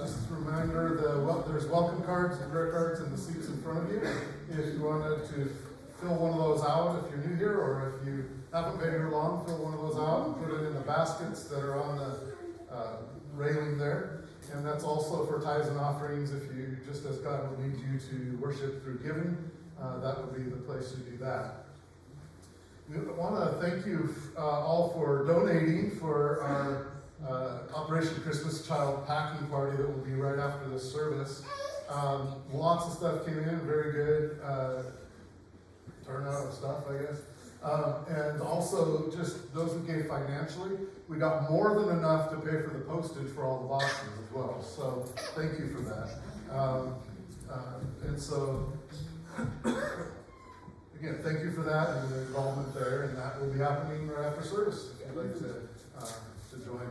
just a reminder, there's welcome cards and prayer cards in the seats in front of you. If you wanted to fill one of those out, if you're new here, or if you haven't been here long, fill one of those out and put it in the baskets that are on the railing there. And that's also for tithes and offerings. If you, just as God would lead you to worship through giving, that would be the place to do that. We want to thank you all for donating for our Operation Christmas Child Packing Party that will be right after this service. Lots of stuff came in, very good turnout of stuff, I guess. And also, just those who gave financially, we got more than enough to pay for the postage for all the boxes as well. So, thank you for that. And so, again, thank you for that and the involvement there. And that will be happening right after service if you'd like to join.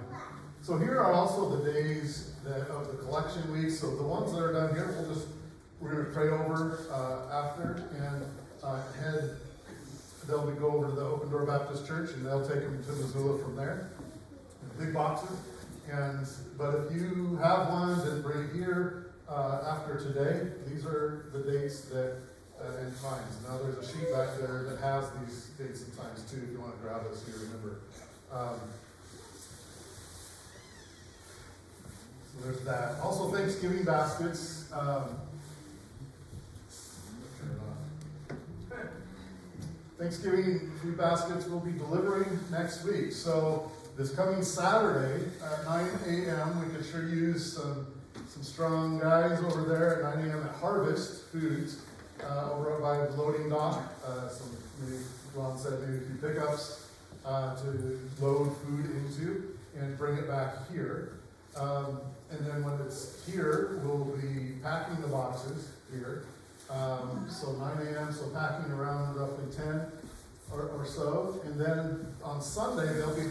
So here are also the days of the collection week. So the ones that are done here, we're going to pray over after and they'll go over to the Open Door Baptist Church and they'll take them to Missoula from there in big boxes. But if you have one, then bring it here after today. These are the dates and times. Now there's a sheet back there that has these dates and times too. If you want to grab this, you remember. So there's that. Also, Thanksgiving baskets. Thanksgiving food baskets will be delivering next week. So this coming Saturday at 9 a.m., we could sure use some strong guys over there at 9 a.m. at Harvest Foods over by the loading dock. Maybe Ron said maybe a few pickups to load food into and bring it back here. And then when it's here, we'll be packing the boxes here. So 9 a.m., so packing around roughly 10 or so. And then on Sunday, they'll be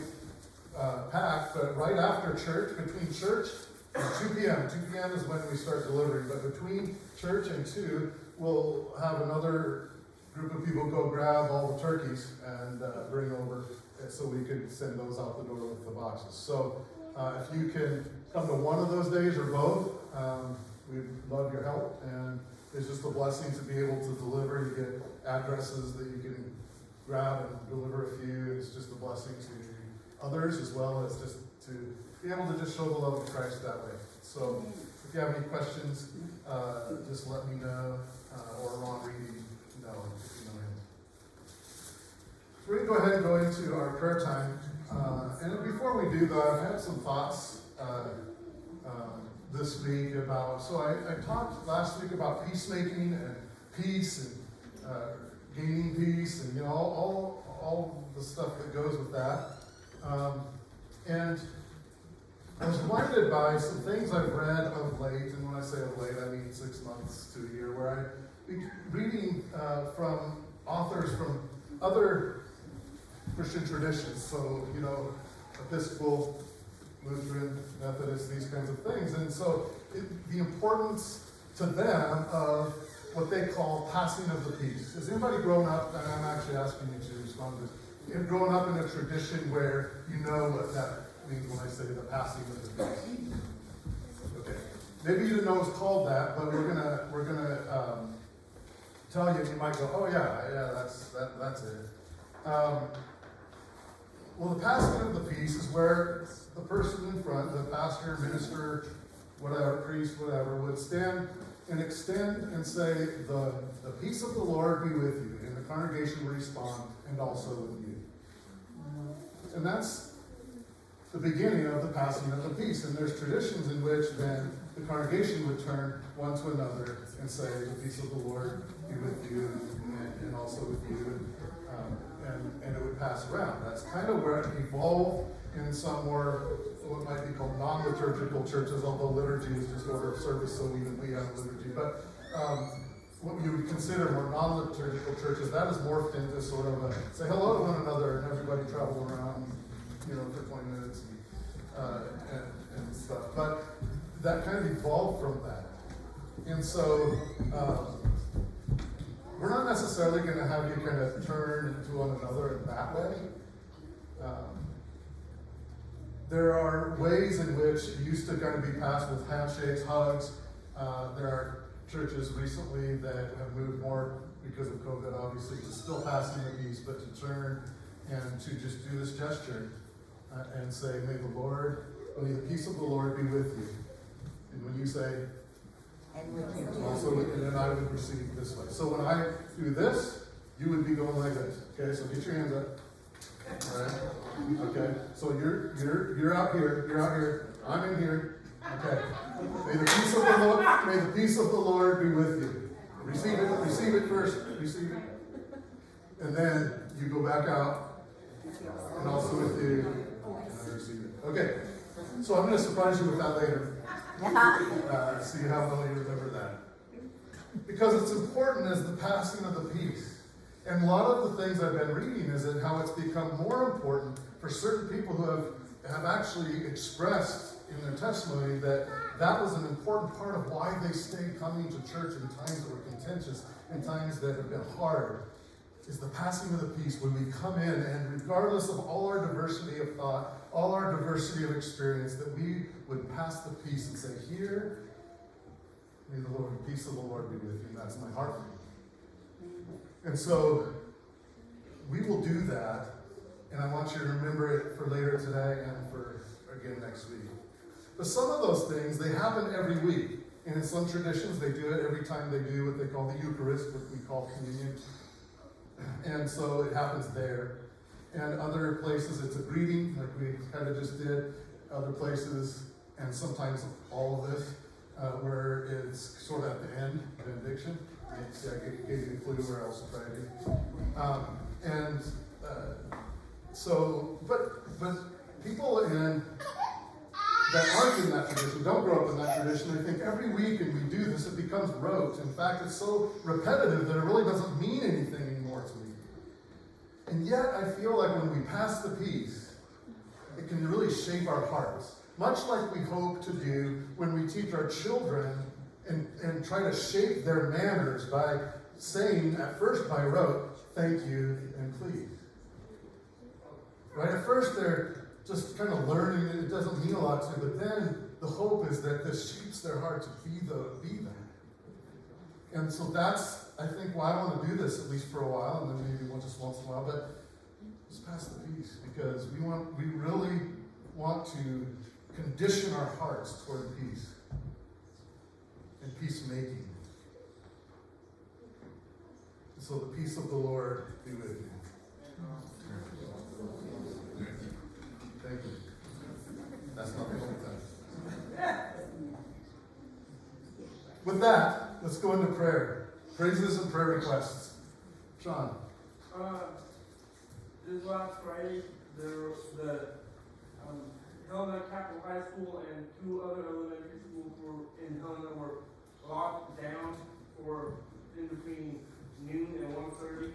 packed, but right after church, between church and 2 p.m. 2 p.m. is when we start delivering, but between church and 2, we'll have another group of people go grab all the turkeys and bring over so we can send those out the door with the boxes. So if you can come to one of those days or both, we'd love your help. And it's just a blessing to be able to deliver. You get addresses that you can grab and deliver a few. It's just a blessing to others as well as just to be able to just show the love of Christ that way. So if you have any questions, just let me know, or Ron Reedy know if you know him. So we're going to go ahead and go into our prayer time. And before we do though, I've had some thoughts this week about, so I talked last week about peacemaking and peace and gaining peace and all the stuff that goes with that. And I was reminded by some things I've read of late, and when I say of late, I mean 6 months to a year, where I've been reading from authors from other Christian traditions. So, Episcopal, Lutheran, Methodist, these kinds of things. And so the importance to them of what they call passing of the peace. Has anybody grown up, and I'm actually asking you to respond to this, have grown up in a tradition where you know what that means when I say the passing of the peace? Okay. Maybe you didn't know it was called that, but we're gonna tell you, and you might go, oh yeah, that's it. Well, the passing of the peace is where the person in front, the pastor, minister, whatever, priest, whatever, would stand and extend and say, the peace of the Lord be with you. And the congregation would respond, and also with you. And that's the beginning of the passing of the peace. And there's traditions in which then the congregation would turn one to another and say, the peace of the Lord be with you, and also with you. And it would pass around. That's kind of where it evolved in some more, what might be called non-liturgical churches, although liturgy is just order of service, so even we have liturgy. But what you would consider more non-liturgical churches, that has morphed into sort of a say hello to one another and everybody travel around, for 20 minutes and stuff. But that kind of evolved from that. And so, we're not necessarily going to have you kind of turn to one another in that way. There are ways in which it used to kind of be passed with handshakes, hugs. There are churches recently that have moved more because of COVID, obviously, to still passing the peace, but to turn and to just do this gesture and say, may the peace of the Lord be with you. And when you say, And with you. also, and then I would receive this way. So when I do this, you would be going like this. Okay, so get your hands up. All right. Okay. So you're out here. You're out here. I'm in here. Okay. May the peace of the Lord. May the peace of the Lord be with you. Receive it. Receive it first. Receive it. And then you go back out, and also with you, and I receive it. Okay. So I'm going to surprise you with that later. So you have to remember that. Because it's important as the passing of the peace. And a lot of the things I've been reading is that how it's become more important for certain people who have actually expressed in their testimony that that was an important part of why they stayed coming to church in times that were contentious, in times that have been hard, is the passing of the peace when we come in, and regardless of all our diversity of thought, all our diversity of experience, that we would pass the peace and say, here, may the peace of the Lord be with you. And that's my heart for you. And so we will do that, and I want you to remember it for later today and for again next week. But some of those things, they happen every week. And in some traditions, they do it every time they do what they call the Eucharist, what we call communion. And so it happens there. And other places, it's a greeting, like we kind of just did. Other places, and sometimes all of this, where it's sort of at the end, benediction. See, I gave you a clue where else to try to be. But people that aren't in that tradition, don't grow up in that tradition, they think every week and we do this, it becomes rote. In fact, it's so repetitive that it really doesn't mean anything anymore to me. And yet, I feel like when we pass the peace, it can really shape our hearts. Much like we hope to do when we teach our children and try to shape their manners by saying, at first by rote, thank you and please. Right? At first they're just kind of learning it. It doesn't mean a lot to them. But then the hope is that this shapes their heart to be that. And so that's, I think, why I want to do this, at least for a while, and then maybe just once in a while. But just pass the peace, because we really want to condition our hearts toward peace and peacemaking. So the peace of the Lord be with you. Thank you. That's not the only time. With that, let's go into prayer. Praises and prayer requests. Sean. This last Friday, the Helena Capital High School and 2 other elementary schools in Helena were locked down for in between noon and 1:30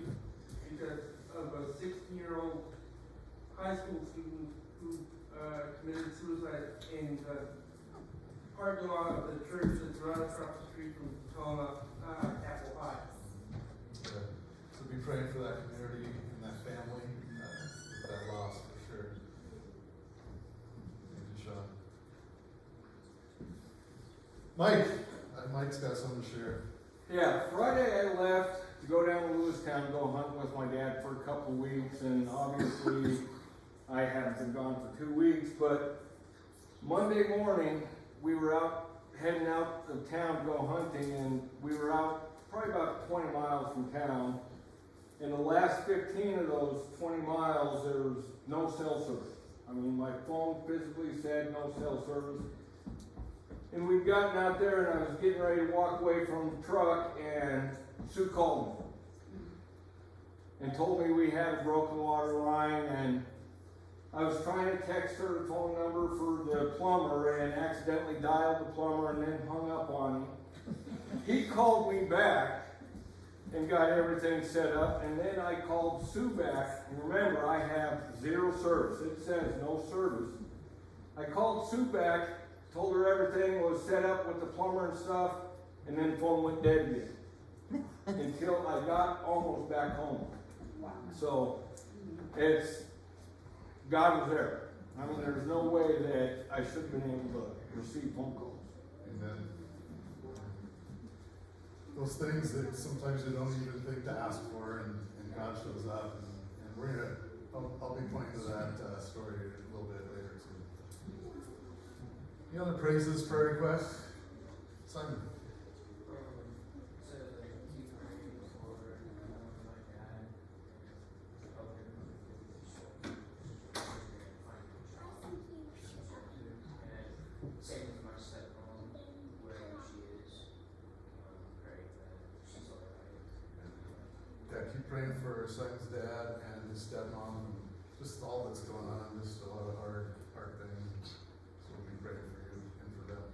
because of a 16-year-old high school student who committed suicide in the parking lot of the church that's right across the street from Helena Capital High. Okay. So be praying for that community and that family, that loss for sure. Thank you, Sean. Mike. Mike's got something to share. Yeah, Friday I left to go down to Lewistown to go hunting with my dad for a couple of weeks, and obviously I haven't been gone for 2 weeks, but Monday morning we were out, heading out of town to go hunting, and we were out probably about 20 miles from town. In the last 15 of those 20 miles, there was no cell service. I mean, my phone physically said no cell service. And we'd gotten out there, and I was getting ready to walk away from the truck, and Sue called me and told me we had a broken water line, and I was trying to text her the phone number for the plumber and accidentally dialed the plumber and then hung up on him. He called me back and got everything set up, and then I called Sue back, and remember, I have 0 service. It says no service. I called Sue back, told her everything was set up with the plumber and stuff, and then the phone went dead again until I got almost back home. Wow. So God was there. I mean, there's no way that I should have been able to receive phone calls. Amen. Those things that sometimes you don't even think to ask for, and God shows up, and we're gonna, I'll be pointing to that story a little bit later too. Any other praises, prayer requests? Simon? Same with my stepmom, wherever she is. Pray that she's alright. Yeah, keep praying for Simon's dad and his stepmom, and just all that's going on, just a lot of hard things. So we'll be praying for you and for them.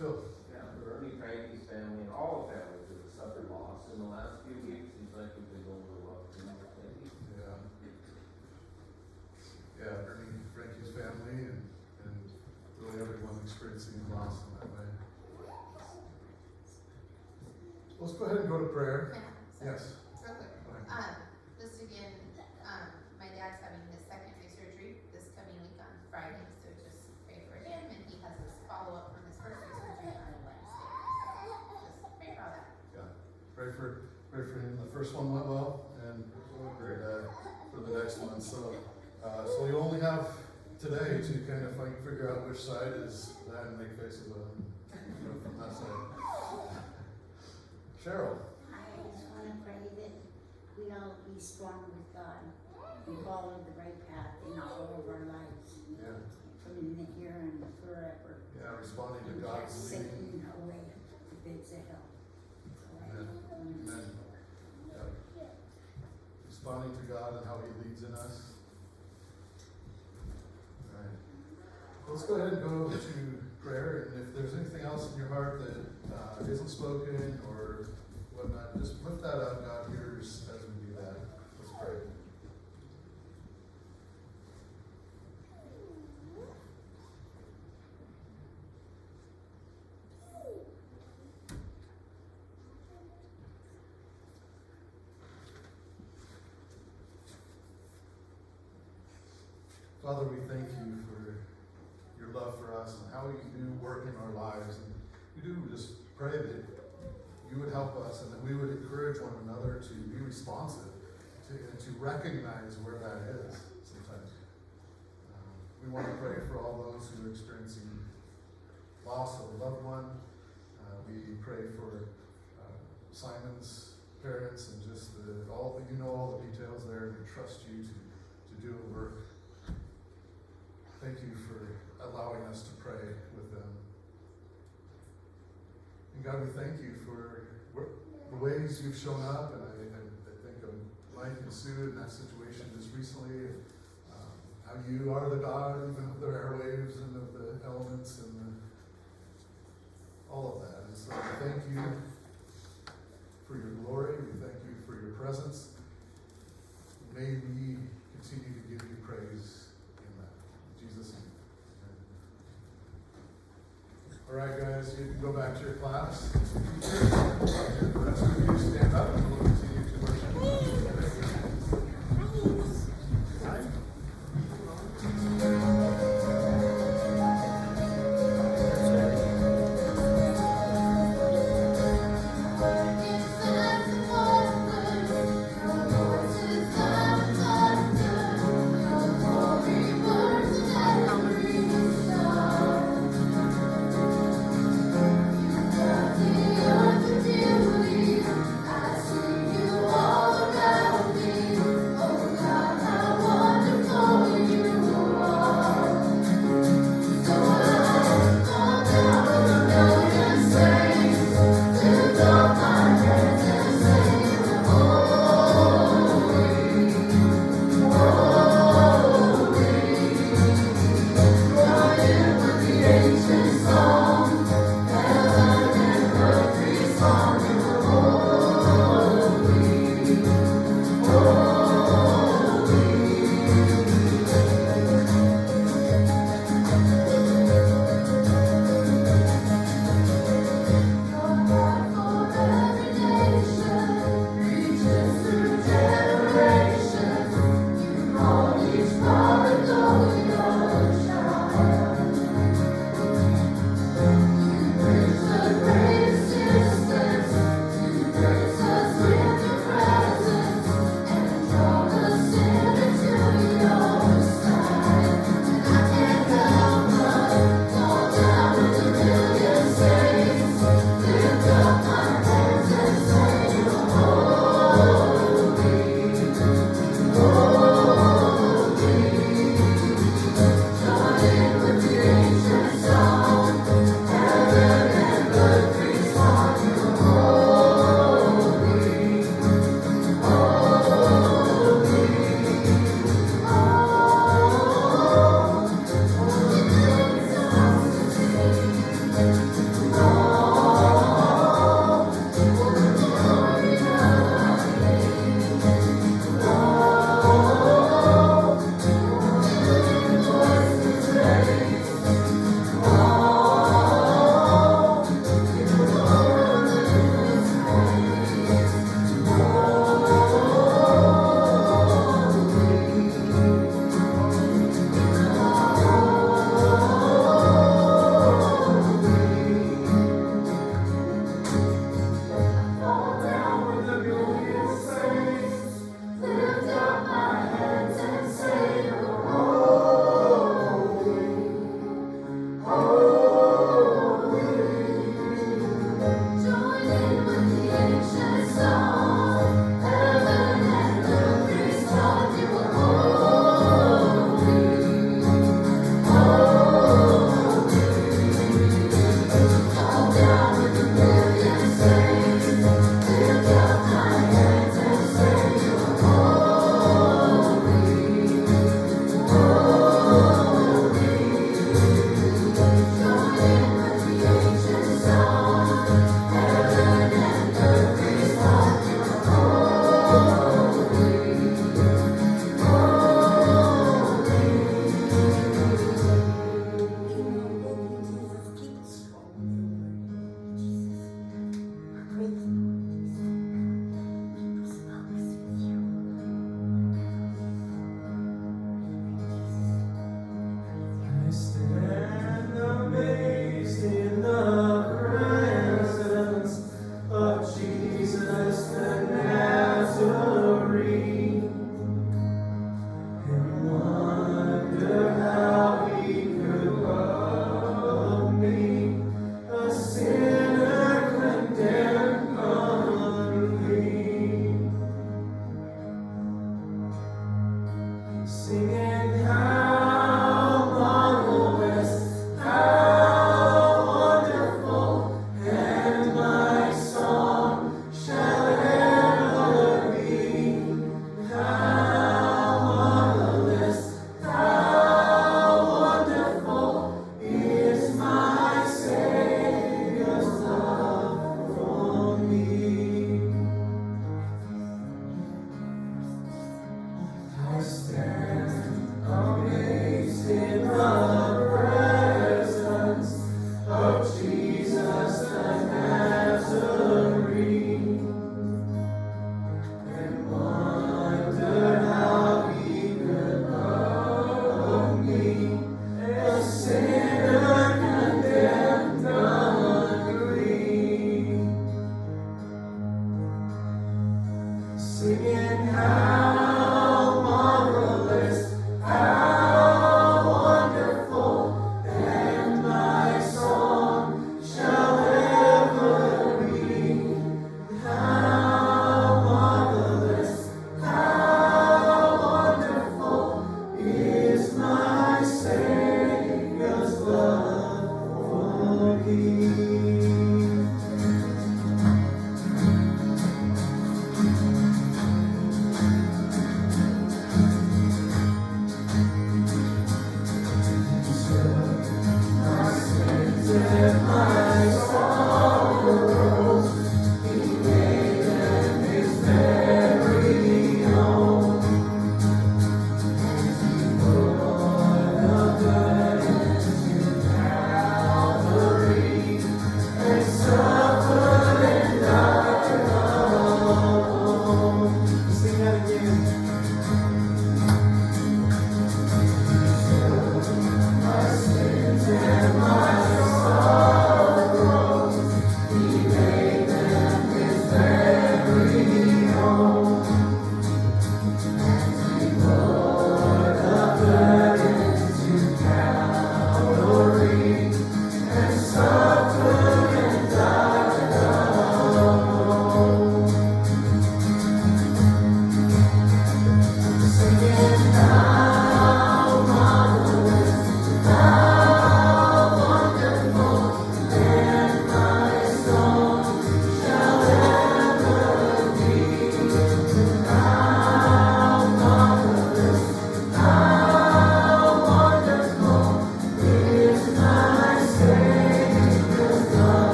Phil? Yeah, for Ernie Frankie's family and all families that have suffered loss in the last few weeks, seems like we've been going through a lot. Yeah. Yeah, Ernie, Frankie's family, and really everyone experiencing loss in that way. Let's go ahead and go to prayer. Yes. Real quick, Go ahead. just again, my dad's having his secondary surgery this coming week on Friday, so just pray for him, and he has his follow-up from his first surgery on Wednesday. So just pray for all that. Yeah. Pray for him. The first one went well, and for the next one. So you only have today to kind of figure out which side is that and make faces on, from that side. Cheryl. I just want to pray that we all be strong with God and follow the right path in all of our lives. Yeah. From in the here and forever. Yeah, responding to And God's cast leading. Satan away to bids of hell. Amen. Amen. Yeah. Responding to God and how He leads in us. All right. Let's go ahead and go to prayer, and if there's anything else in your heart that isn't spoken or whatnot, just lift that up. God hears as we do that. Let's pray. Father, we thank you for your love for us and how you do work in our lives. And we do just pray that you would help us and that we would encourage one another to be responsive and to recognize where that is sometimes. We want to pray for all those who are experiencing loss of a loved one. We pray for Simon's parents and just all the details there, and we trust you to do a work. Thank you for allowing us to pray with them. And God, we thank you for the ways you've shown up, and I think of Mike and Sue in that situation just recently, and how you are the God even of the airwaves and of the elements and all of that. And so we thank you for your glory. We thank you for your presence. May we continue to give you praise in that. In Jesus' name. Amen. All right, guys, you can go back to your class. And the rest of you stand up and we'll continue to worship. All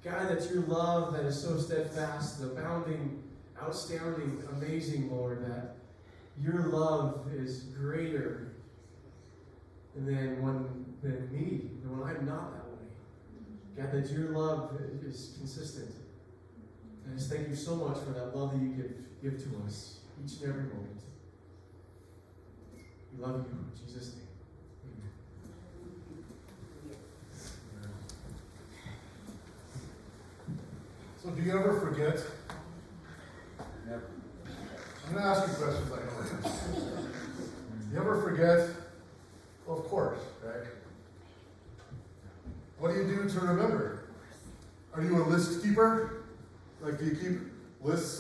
God, that your love that is so steadfast, abounding, outstanding, amazing, Lord, that your love is greater than me, than when I'm not that way. God, that your love is consistent. I just thank you so much for that love that you give to us each and every moment. We love you in Jesus' name. So do you ever forget? Never. I'm going to ask you questions I know the answer. Do you ever forget? Well, of course, right? What do you do to remember? Are you a list keeper? Like, do you keep lists?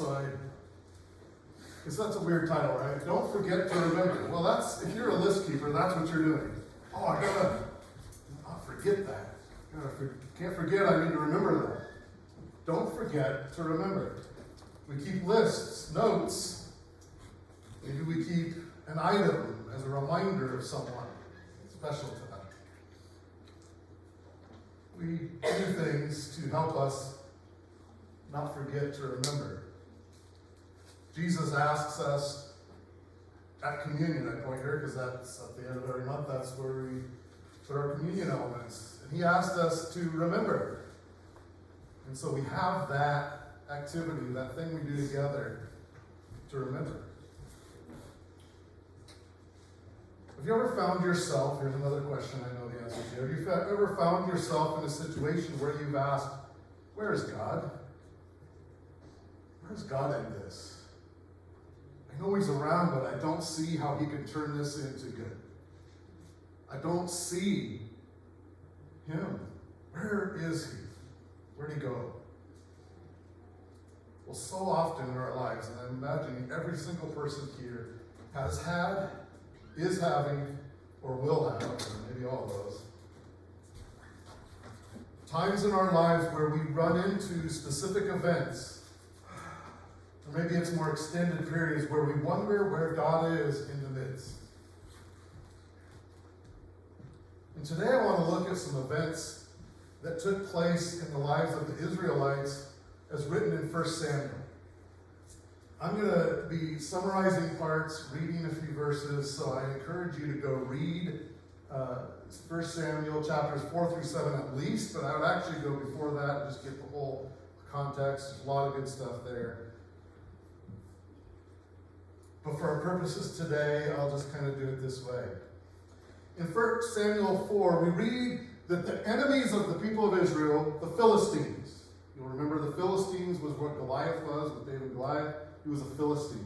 Because that's a weird title, right? Don't forget to remember. Well, if you're a list keeper, that's what you're doing. Oh, I'll forget that. Can't forget, I need to remember that. Don't forget to remember. We keep lists, notes. Maybe we keep an item as a reminder of someone special to them. We do things to help us not forget to remember. Jesus asks us at communion, I point here because that's at the end of every month, that's where we put our communion elements. And he asked us to remember. And so we have that activity, that thing we do together to remember. Have you ever found yourself, here's another question I know the answer to. Have you ever found yourself in a situation where you've asked, where is God? Where's God in this? I know he's around, but I don't see how he can turn this into good. I don't see him. Where is he? Where'd he go? Well, so often in our lives, and I'm imagining every single person here has had, is having, or will have, or maybe all of those, times in our lives where we run into specific events, or maybe it's more extended periods where we wonder where God is in the midst. And today I want to look at some events that took place in the lives of the Israelites as written in 1 Samuel. I'm going to be summarizing parts, reading a few verses, so I encourage you to go read 1 Samuel chapters 4 through 7 at least, but I would actually go before that and just get the whole context. There's a lot of good stuff there. But for our purposes today, I'll just kind of do it this way. In 1 Samuel 4, we read that the enemies of the people of Israel, the Philistines, you'll remember the Philistines was what Goliath was, with David and Goliath. He was a Philistine.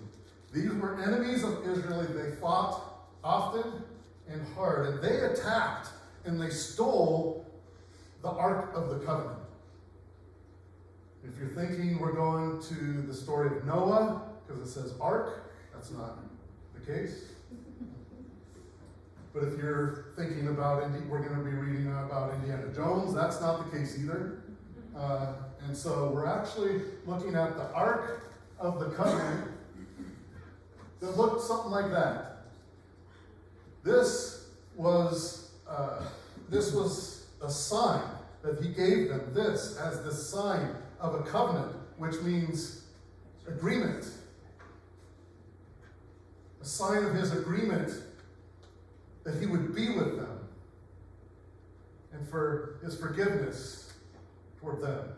These were enemies of Israel. They fought often and hard, and they attacked and they stole the Ark of the Covenant. If you're thinking we're going to the story of Noah, because it says Ark, that's not the case. But if you're thinking about, we're going to be reading about Indiana Jones, that's not the case either. And so we're actually looking at the Ark of the Covenant that looked something like that. This was a sign that he gave them, this as the sign of a covenant, which means agreement. A sign of his agreement that he would be with them and for his forgiveness toward them.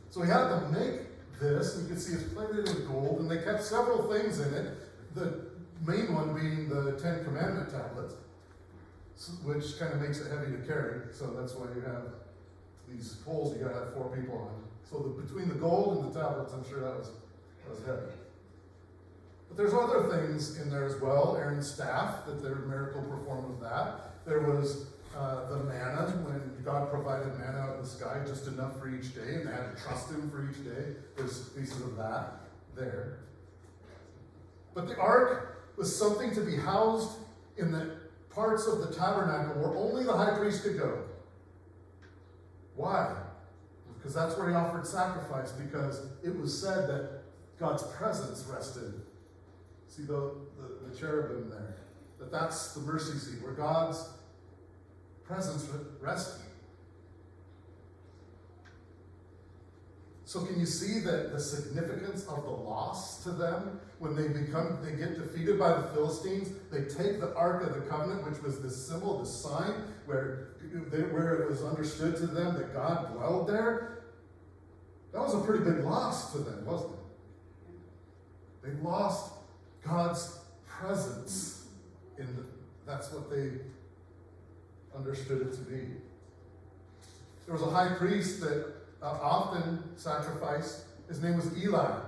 So he had them make this, and you can see it's plated in gold, and they kept several things in it, the main one being the 10 Commandment tablets, which kind of makes it heavy to carry, so that's why you have these poles you gotta have 4 people on. So between the gold and the tablets, I'm sure that was heavy. But there's other things in there as well. Aaron's staff, that their miracle performed with that. There was the manna, when God provided manna out of the sky, just enough for each day, and they had to trust him for each day. There's pieces of that there. But the ark was something to be housed in the parts of the tabernacle where only the high priest could go. Why? Because that's where he offered sacrifice, because it was said that God's presence rested. See the cherubim there? That's the mercy seat, where God's presence rested. So can you see that the significance of the loss to them when they get defeated by the Philistines? They take the Ark of the Covenant, which was this symbol, this sign, where it was understood to them that God dwelled there. That was a pretty big loss to them, wasn't it? They lost God's presence that's what they understood it to be. There was a high priest that often sacrificed. His name was Eli.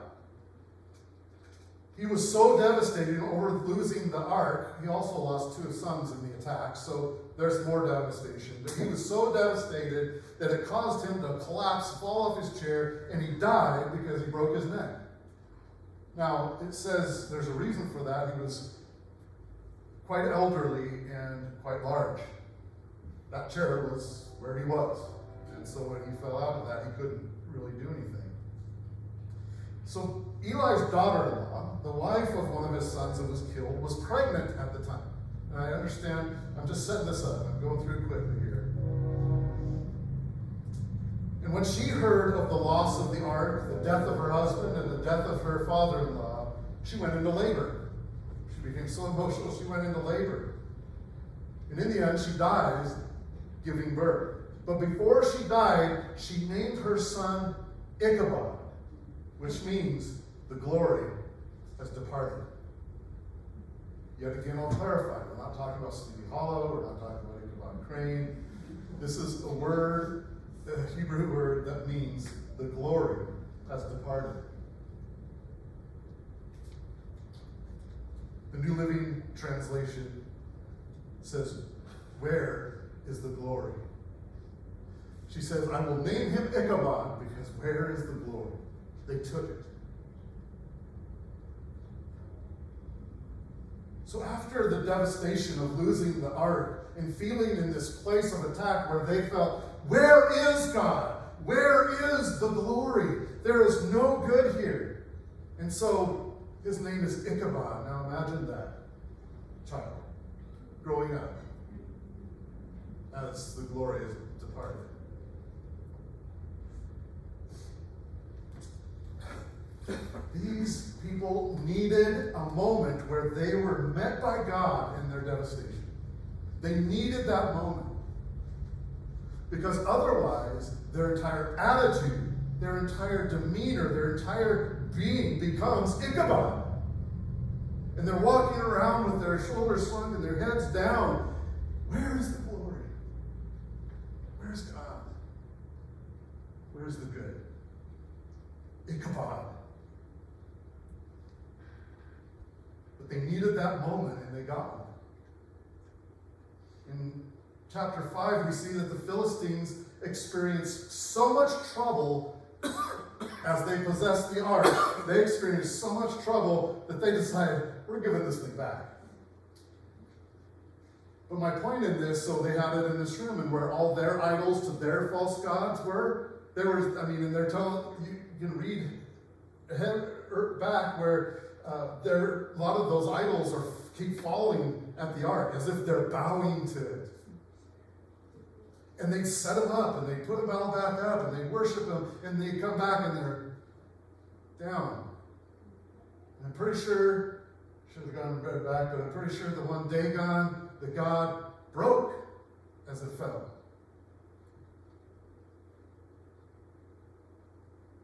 He was so devastated over losing the ark. He also lost 2 sons in the attack, so there's more devastation. But he was so devastated that it caused him to collapse, fall off his chair, and he died because he broke his neck. Now, it says there's a reason for that. He was quite elderly and quite large. That chair was where he was. And so when he fell out of that, he couldn't really do anything. So Eli's daughter-in-law, the wife of one of his sons that was killed, was pregnant at the time. And I understand, I'm just setting this up. I'm going through it quickly here. And when she heard of the loss of the ark, the death of her husband, and the death of her father-in-law, she went into labor. She became so emotional, she went into labor. And in the end, she dies giving birth. But before she died, she named her son Ichabod, which means the glory has departed. Yet again, I'll clarify. We're not talking about Sleepy Hollow. We're not talking about Ichabod Crane. This is a word, a Hebrew word that means the glory has departed. The New Living Translation says, "Where is the glory?" She says, "I will name him Ichabod because where is the glory?" They took it. So after the devastation of losing the ark and feeling in this place of attack where they felt Where is God? Where is the glory? There is no good here. And so his name is Ichabod. Now imagine that child growing up as the glory is departed. These people needed a moment where they were met by God in their devastation. They needed that moment. Because otherwise, their entire attitude, their entire demeanor, their entire being becomes Ichabod. And they're walking around with their shoulders slung and their heads down. Where is the glory? Where's God? Where's the good? Ichabod. But they needed that moment, and they got it. In chapter 5, we see that the Philistines experienced so much trouble as they possessed the ark. They experienced so much trouble that they decided, we're giving this thing back. But my point in this, so they had it in this room, and where all their idols to their false gods were, and they're telling, you can read ahead or back where a lot of those idols keep falling at the ark as if they're bowing to it. And they set them up and they put them all back up and they worship them and they come back and they're down. And I'm pretty sure, should have gone right back, but I'm pretty sure the one Dagon, the god, broke as it fell.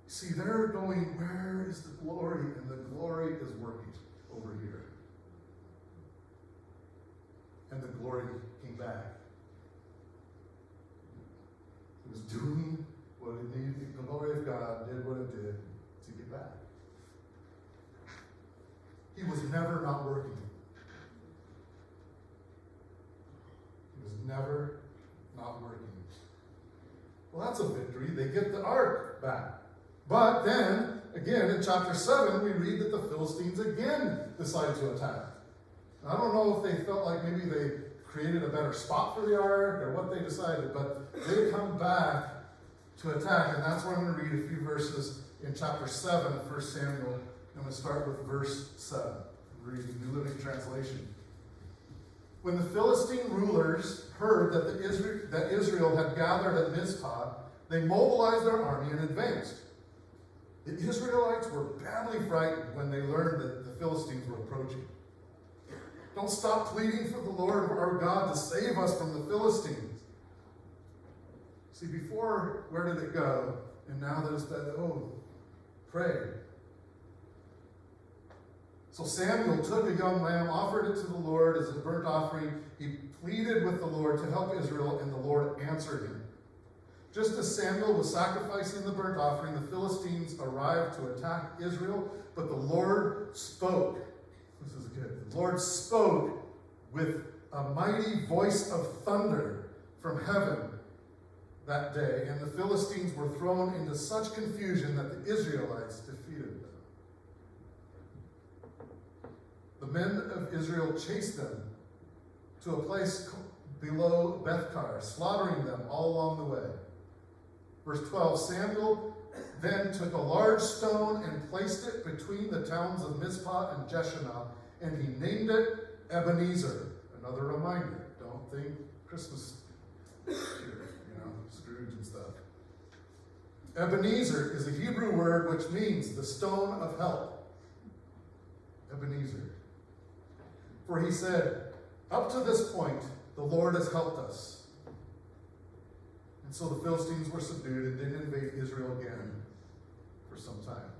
See, they're going, where is the glory? And the glory is working over here. And the glory came back. It was doing what it needed. The glory of God did what it did to get back. He was never not working. He was never not working. Well, that's a victory. They get the ark back. But then, again, in chapter 7, we read that the Philistines again decided to attack. I don't know if they felt like maybe they created a better spot for the ark or what they decided, but they come back to attack. And that's where I'm going to read a few verses in chapter 7 of 1 Samuel. I'm going to start with verse 7. I'm reading New Living Translation. When the Philistine rulers heard that Israel had gathered at Mizpah, they mobilized their army and advanced. The Israelites were badly frightened when they learned that the Philistines were approaching. Don't stop pleading for the Lord our God to save us from the Philistines. See, before, where did it go? And now there's that, pray. So Samuel took a young lamb, offered it to the Lord as a burnt offering. He pleaded with the Lord to help Israel, and the Lord answered him. Just as Samuel was sacrificing the burnt offering, the Philistines arrived to attack Israel, but the Lord spoke. This is good. The Lord spoke with a mighty voice of thunder from heaven that day, and the Philistines were thrown into such confusion that the Israelites defeated them. The men of Israel chased them to a place below Bethkar, slaughtering them all along the way. Verse 12, Samuel then took a large stone and placed it between the towns of Mizpah and Jeshanah, and he named it Ebenezer. Another reminder, don't think Christmas here, Scrooge and stuff. Ebenezer is a Hebrew word which means the stone of help. Ebenezer. For he said, up to this point, the Lord has helped us. And so the Philistines were subdued and didn't invade Israel again for some time.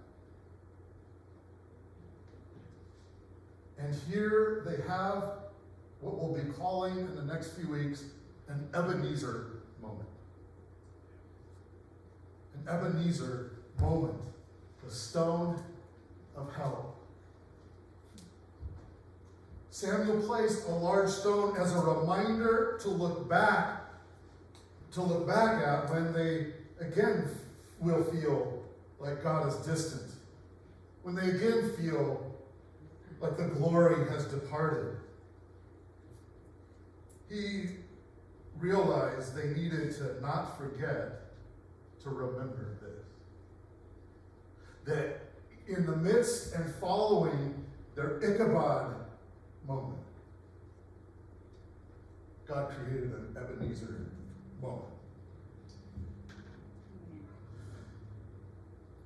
And here they have what we'll be calling in the next few weeks an Ebenezer moment. An Ebenezer moment. The stone of help. Samuel placed a large stone as a reminder to look back at when they again will feel like God is distant. When they again feel like the glory has departed. He realized they needed to not forget to remember this. That in the midst and following their Ichabod moment, God created an Ebenezer moment.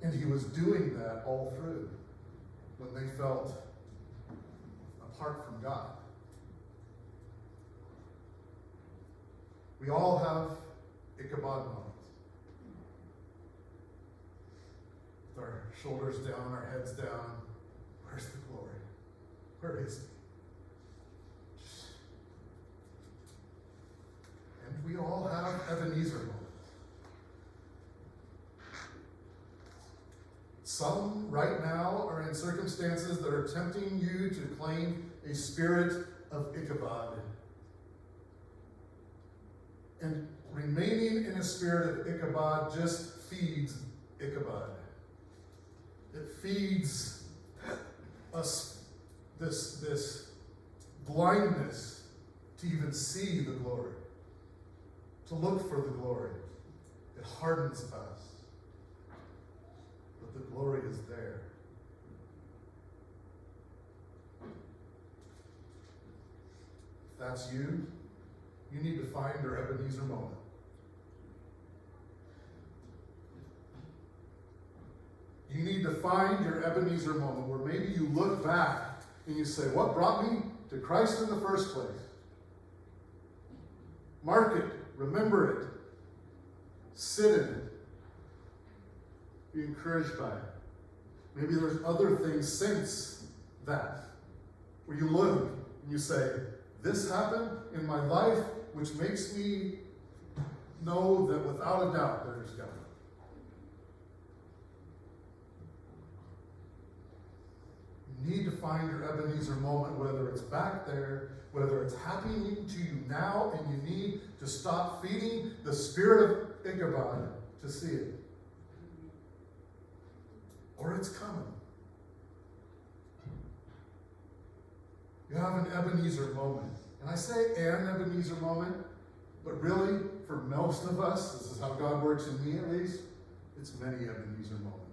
And he was doing that all through when they felt apart from God. We all have Ichabod moments. With our shoulders down, our heads down. Where's the glory? Where is he? And we all have Ebenezer moments. Some right now are in circumstances that are tempting you to claim a spirit of Ichabod. And remaining in a spirit of Ichabod just feeds Ichabod. It feeds us this blindness to even see the glory, to look for the glory. It hardens us. But the glory is there. If that's you, you need to find your Ebenezer moment. You need to find your Ebenezer moment where maybe you look back and you say, what brought me to Christ in the first place? Mark it, remember it, sit in it, be encouraged by it. Maybe there's other things since that where you look and you say, this happened in my life, which makes me know that without a doubt there's God. You need to find your Ebenezer moment, whether it's back there, whether it's happening to you now, and you need to stop feeding the spirit of Ichabod to see it. Or it's coming. You have an Ebenezer moment. And I say an Ebenezer moment, but really, for most of us, this is how God works in me at least, it's many Ebenezer moments.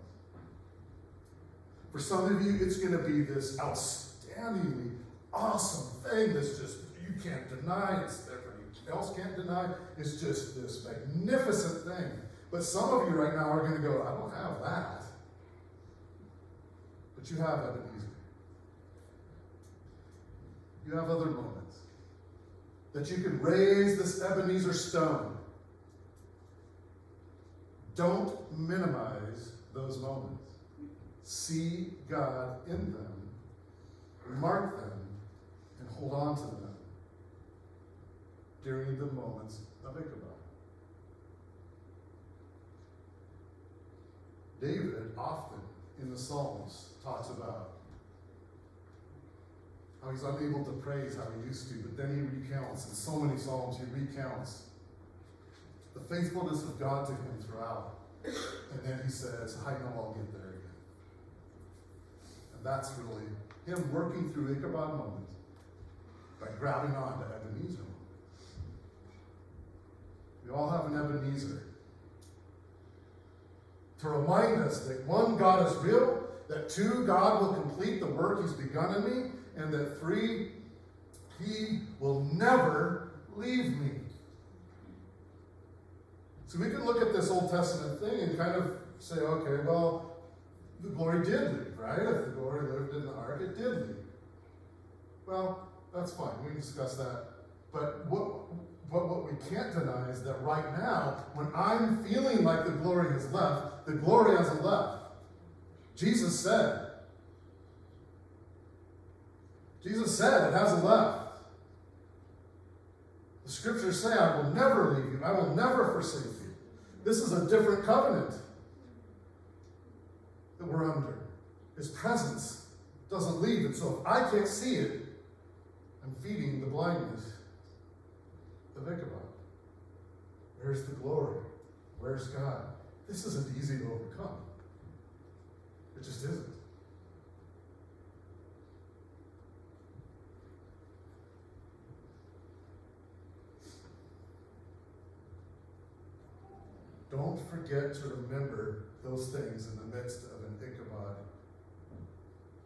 For some of you, it's going to be this outstandingly awesome thing that's just, you can't deny, it's everybody else can't deny, it's just this magnificent thing. But some of you right now are going to go, I don't have that. But you have Ebenezer. You have other moments that you can raise this Ebenezer stone. Don't minimize those moments. See God in them, mark them, and hold on to them during the moments of Ichabod. David often in the Psalms talks about how he's unable to praise how he used to, but then he recounts, in so many Psalms, he recounts the faithfulness of God to him throughout. And then he says, I know I'll get there again. And that's really him working through Ichabod moments by grabbing on to Ebenezer moments. We all have an Ebenezer. To remind us that one, God is real, that two, God will complete the work he's begun in me, and that three, he will never leave me. So we can look at this Old Testament thing and kind of say, okay, well, the glory did leave, right? If the glory lived in the ark, it did leave. Well, that's fine. We can discuss that. But what we can't deny is that right now, when I'm feeling like the glory has left, the glory hasn't left. Jesus said it hasn't left. The scriptures say, I will never leave you. I will never forsake you. This is a different covenant that we're under. His presence doesn't leave. And so if I can't see it, I'm feeding the blindness of Ichabod. Where's the glory? Where's God? This isn't easy to overcome. It just isn't. don't forget to remember those things in the midst of an Ichabod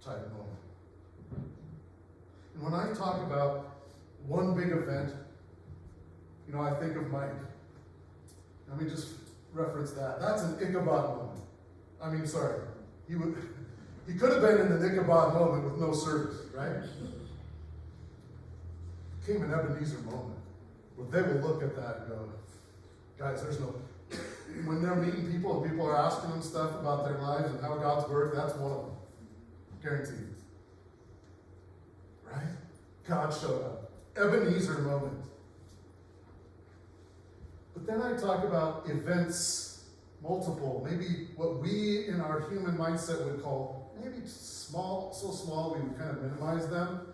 type moment. And when I talk about one big event, I think of Mike. Let me just reference that. That's an Ichabod moment. He could have been in an Ichabod moment with no service, right? Came an Ebenezer moment where they will look at that and go, guys, when they're meeting people and people are asking them stuff about their lives and how God's worked, that's one of them. Guaranteed. Right? God showed up. Ebenezer moment. But then I talk about events, multiple, maybe what we in our human mindset would call maybe small, so small we would kind of minimize them,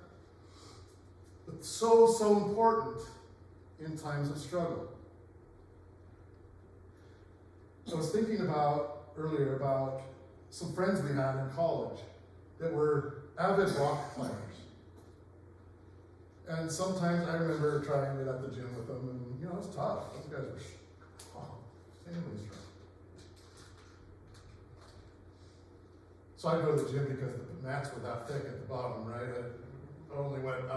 but so important in times of struggle. I was thinking earlier about some friends we had in college that were avid rock climbers. And sometimes I remember trying it at the gym with them, and it was tough. Those guys were insanely strong. So I'd go to the gym because the mats were that thick at the bottom, right? I only went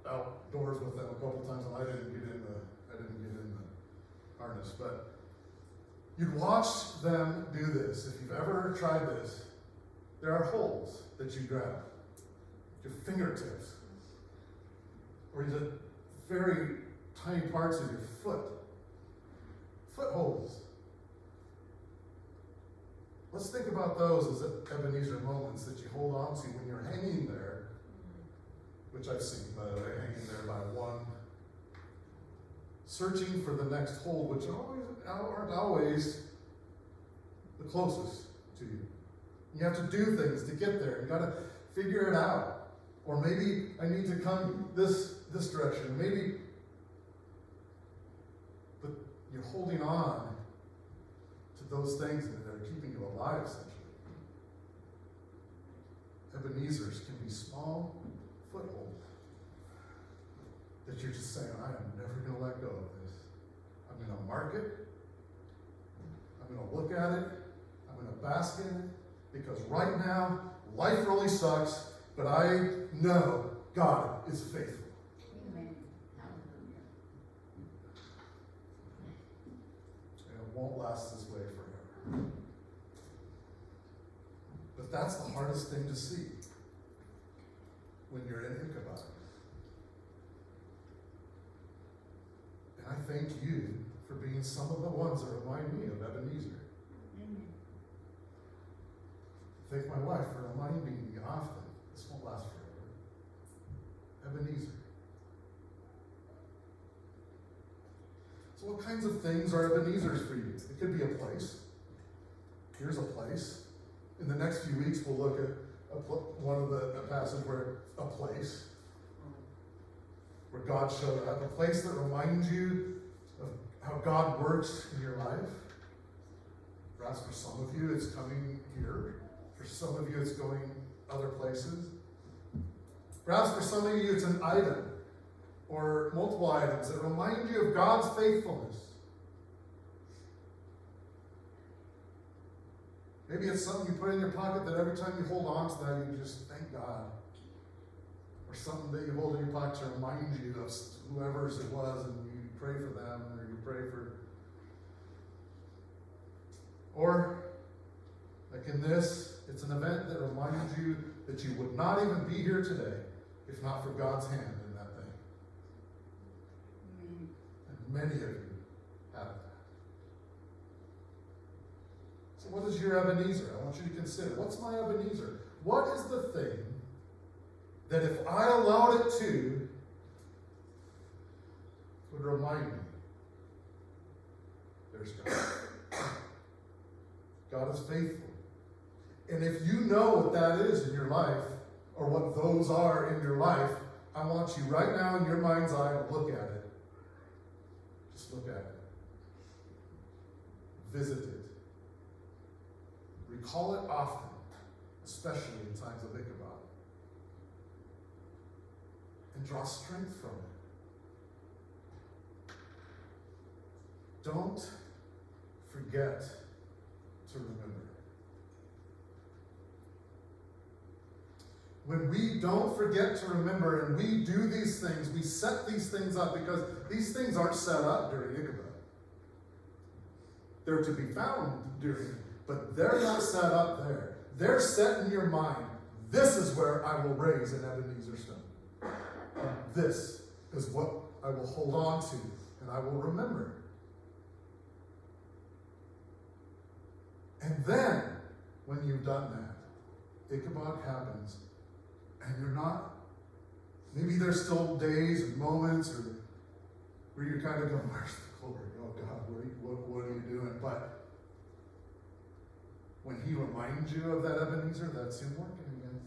outdoors with them a couple times, and I didn't get in the harness. But you'd watch them do this. If you've ever tried this, there are holes that you grab, your fingertips, or the very tiny parts of your footholds. Let's think about those as Ebenezer moments that you hold on to when you're hanging there, which I've seen, by the way, hanging there by one, searching for the next hole, which aren't always the closest to you. You have to do things to get there. You got to figure it out. Or maybe I need to come this direction. Maybe, but you're holding on to those things that are keeping you alive, essentially. Ebenezer's can be small footholds that you're just saying, I am never going to let go of this. I'm going to mark it. I'm going to look at it. I'm going to bask in it. Because right now, life really sucks, but I know God is faithful. Amen. Hallelujah. And it won't last this way forever. But that's the hardest thing to see when you're in Ichabod. And I thank you for being some of the ones that remind me of Ebenezer. Amen. Thank my wife for reminding me often, this won't last forever. Ebenezer. So what kinds of things are Ebenezer's for you? It could be a place. Here's a place. In the next few weeks, we'll look at a passage where a place where God showed up, a place that reminds you of how God works in your life. Perhaps for some of you, it's coming here. For some of you, it's going other places. Perhaps for some of you, it's an item or multiple items that remind you of God's faithfulness. Maybe it's something you put in your pocket that every time you hold on to that, you just thank God. Or something that you hold in your pocket to remind you of whoever's it was, and you pray for them, or you pray for. Or, like in this, it's an event that reminds you that you would not even be here today if not for God's hand in that thing. Amen. And many of you have that. So what is your Ebenezer? I want you to consider. What's my Ebenezer? What is the thing that if I allowed it to, would remind me? There's God. God is faithful. And if you know what that is in your life, or what those are in your life, I want you right now in your mind's eye to look at it. Just look at it. Visit it. Recall it often, especially in times of Ichabod. And draw strength from it. Don't forget to remember. When we don't forget to remember and we do these things, we set these things up because these things aren't set up during Ichabod. They're to be found during, but they're not set up there. They're set in your mind. This is where I will raise an Ebenezer stone. This is what I will hold on to and I will remember. And then, when you've done that, Ichabod happens, and you're not, maybe there's still days and moments or where you're kind of going, where's the glory? Oh God, what are you doing? But when he reminds you of that Ebenezer, that's him working again.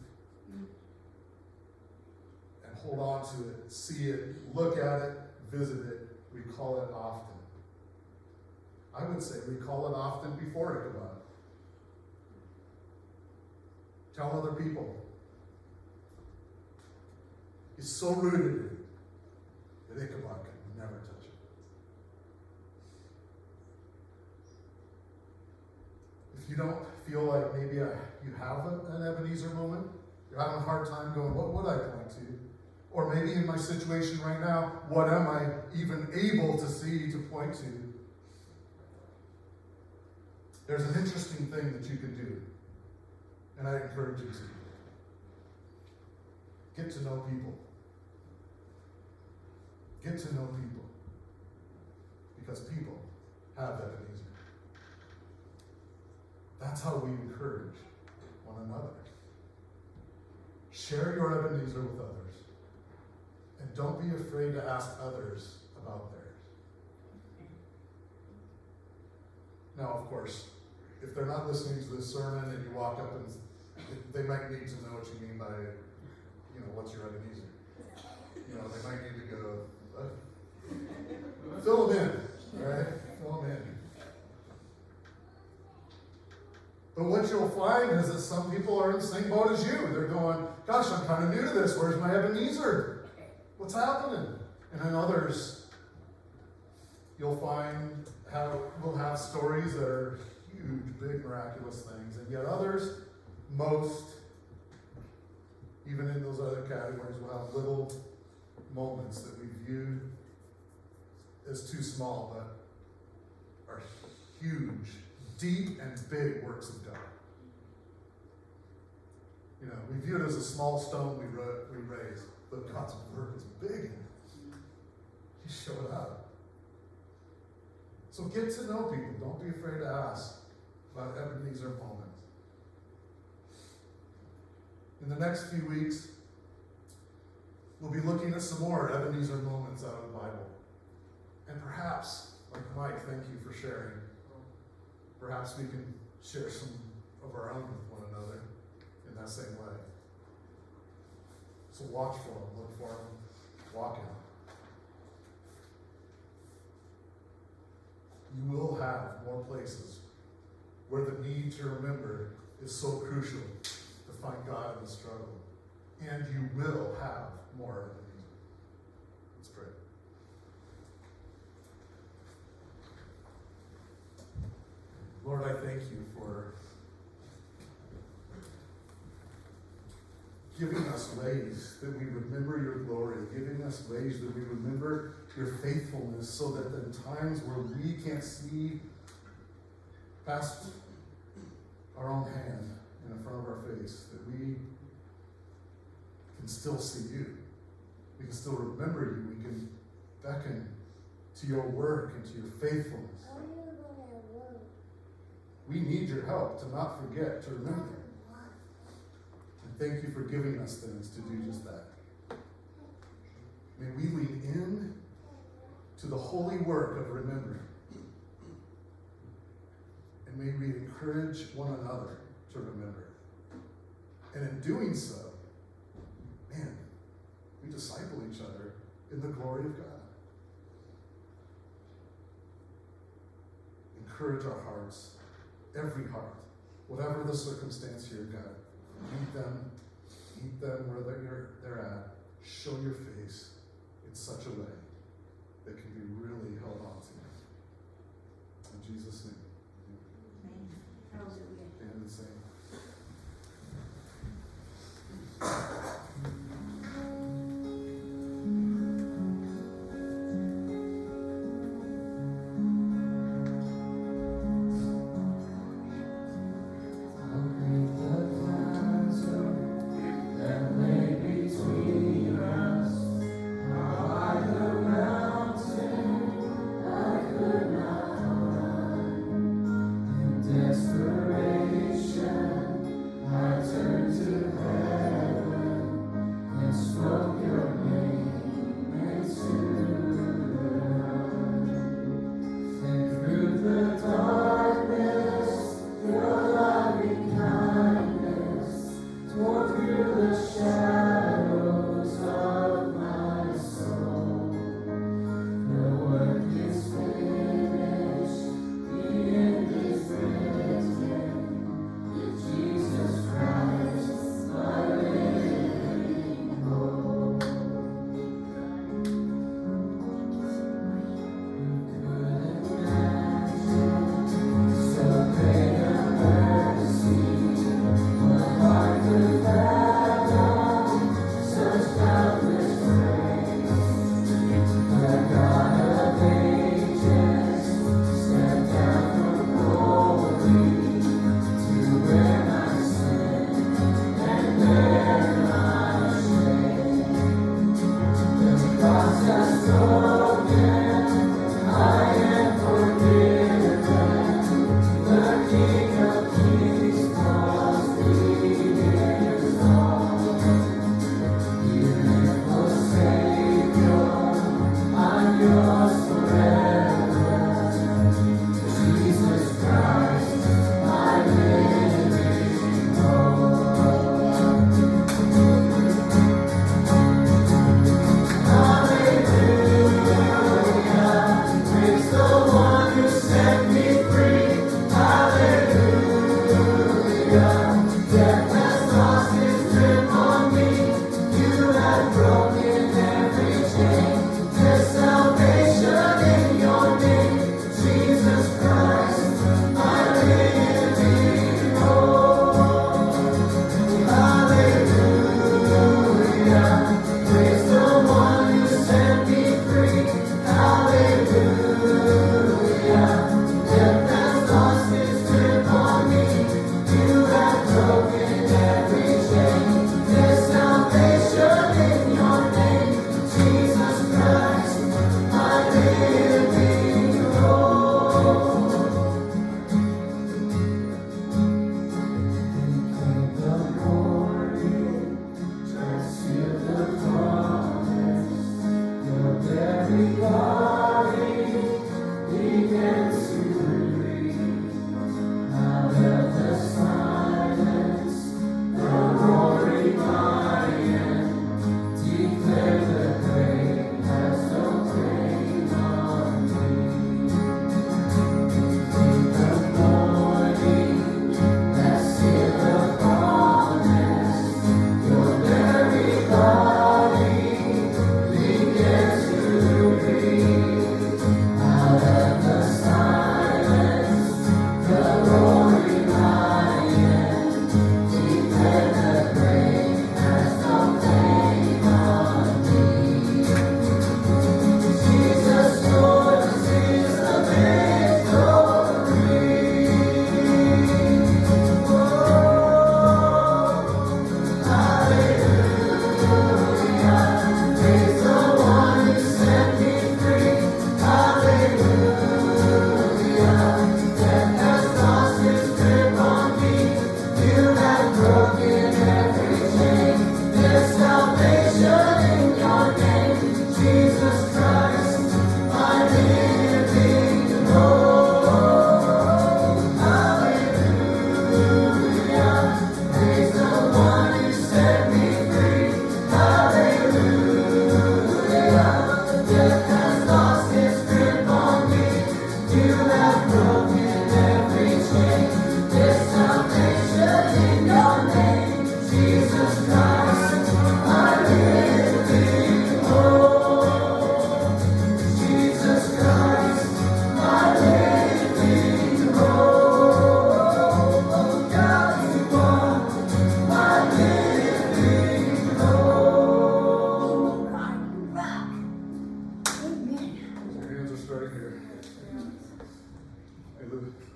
And hold on to it, see it, look at it, visit it, recall it often. I would say recall it often before Ichabod. Tell other people. It's so rooted in it that Ichabod could never touch it. If you don't feel like maybe you have an Ebenezer moment, you're having a hard time going, what would I point to? Or maybe in my situation right now, what am I even able to see to point to? There's an interesting thing that you can do, and I encourage you to. Get to know people. Get to know people. Because people have Ebenezer. That's how we encourage one another. Share your Ebenezer with others. And don't be afraid to ask others about theirs. Now, of course, if they're not listening to this sermon and you walk up and they might need to know what you mean by, what's your Ebenezer? They might need to go, fill them in, right? Fill them in. But what you'll find is that some people are in the same boat as you. They're going, gosh, I'm kind of new to this. Where's my Ebenezer? What's happening? And then others, you'll find will have stories that are huge, big, miraculous things. And yet others, most, even in those other categories, will have little moments that we view as too small, but are huge, deep, and big works of God. We view it as a small stone we raise, but God's work is big. He showed up. So get to know people. Don't be afraid to ask about Ebenezer moments. In the next few weeks, we'll be looking at some more Ebenezer moments out of the Bible. And perhaps, like Mike, thank you for sharing. Perhaps we can share some of our own with one another in that same way. So watch for them, look for them, walk in them. You will have more places where the need to remember is so crucial to find God in the struggle. And you will have more of it. Let's pray. Lord, I thank you for giving us ways that we remember your glory, giving us ways that we remember your faithfulness, so that in times where we can't see past our own hand in front of our face, that we can still see you. We can still remember you. We can beckon to your work and to your faithfulness. We need your help to not forget, to remember. And thank you for giving us things to do just that. May we lean in to the holy work of remembering. And may we encourage one another to remember. And in doing so, man, we disciple each other in the glory of God. Encourage our hearts, every heart, whatever the circumstance here, God. Meet them where they're at. Show your face in such a way that can be really held on to. In Jesus' name.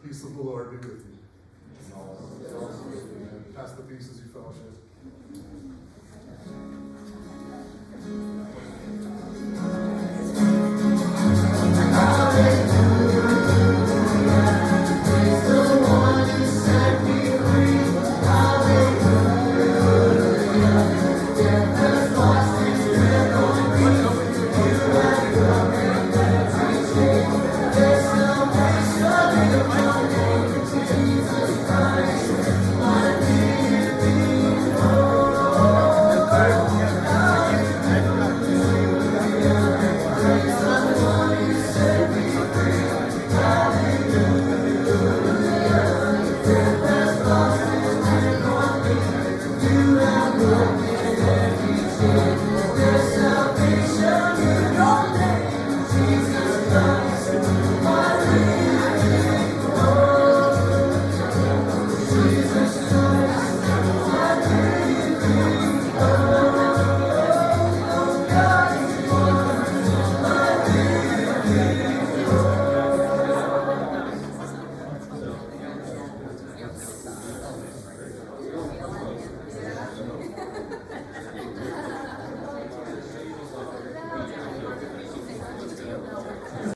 peace of the Lord be with you. Pass the peace as you fellowship.